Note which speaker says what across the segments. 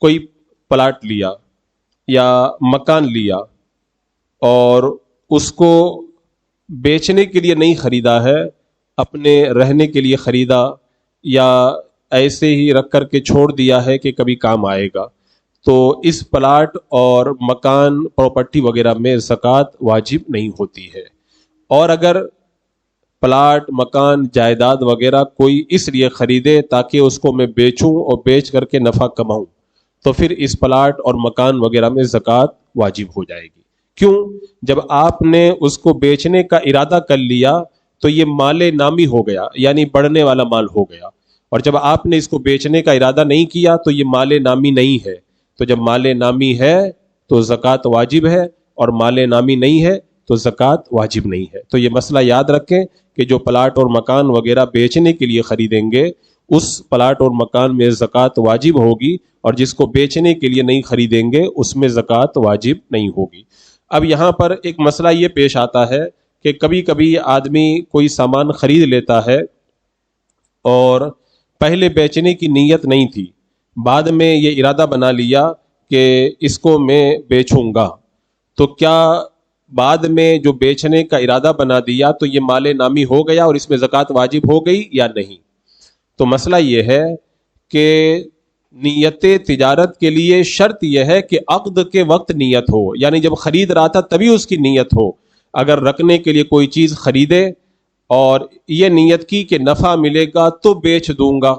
Speaker 1: کوئی پلاٹ لیا یا مکان لیا اور اس کو بیچنے کے لیے نہیں خریدا ہے، اپنے رہنے کے لیے خریدا یا ایسے ہی رکھ کر کے چھوڑ دیا ہے کہ کبھی کام آئے گا، تو اس پلاٹ اور مکان پراپرٹی وغیرہ میں زکوٰۃ واجب نہیں ہوتی ہے۔ اور اگر پلاٹ مکان جائیداد وغیرہ کوئی اس لیے خریدے تاکہ اس کو میں بیچوں اور بیچ کر کے نفع کماؤں، تو پھر اس پلاٹ اور مکان وغیرہ میں زکوٰۃ واجب ہو جائے گی۔ کیوں؟ جب آپ نے اس کو بیچنے کا ارادہ کر لیا تو یہ مال نامی ہو گیا، یعنی بڑھنے والا مال ہو گیا، اور جب آپ نے اس کو بیچنے کا ارادہ نہیں کیا تو یہ مال نامی نہیں ہے۔ تو جب مال نامی ہے تو زکوٰۃ واجب ہے، اور مال نامی نہیں ہے تو زکوٰۃ واجب نہیں ہے۔ تو یہ مسئلہ یاد رکھیں کہ جو پلاٹ اور مکان وغیرہ بیچنے کے لیے خریدیں گے اس پلاٹ اور مکان میں زکوٰۃ واجب ہوگی، اور جس کو بیچنے کے لیے نہیں خریدیں گے اس میں زکوٰۃ واجب نہیں ہوگی۔ اب یہاں پر ایک مسئلہ یہ پیش آتا ہے کہ کبھی کبھی آدمی کوئی سامان خرید لیتا ہے اور پہلے بیچنے کی نیت نہیں تھی، بعد میں یہ ارادہ بنا لیا کہ اس کو میں بیچوں گا، تو کیا بعد میں جو بیچنے کا ارادہ بنا دیا تو یہ مال نامی ہو گیا اور اس میں زکوٰۃ واجب ہو گئی یا نہیں؟ تو مسئلہ یہ ہے کہ نیت تجارت کے لیے شرط یہ ہے کہ عقد کے وقت نیت ہو، یعنی جب خرید رہا تھا تبھی اس کی نیت ہو۔ اگر رکھنے کے لیے کوئی چیز خریدے اور یہ نیت کی کہ نفع ملے گا تو بیچ دوں گا،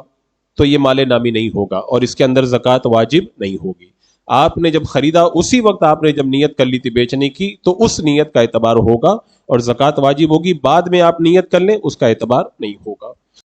Speaker 1: تو یہ مال نامی نہیں ہوگا اور اس کے اندر زکوٰۃ واجب نہیں ہوگی۔ آپ نے جب خریدا اسی وقت آپ نے جب نیت کر لی تھی بیچنے کی تو اس نیت کا اعتبار ہوگا اور زکوٰۃ واجب ہوگی، بعد میں آپ نیت کر لیں اس کا اعتبار نہیں ہوگا۔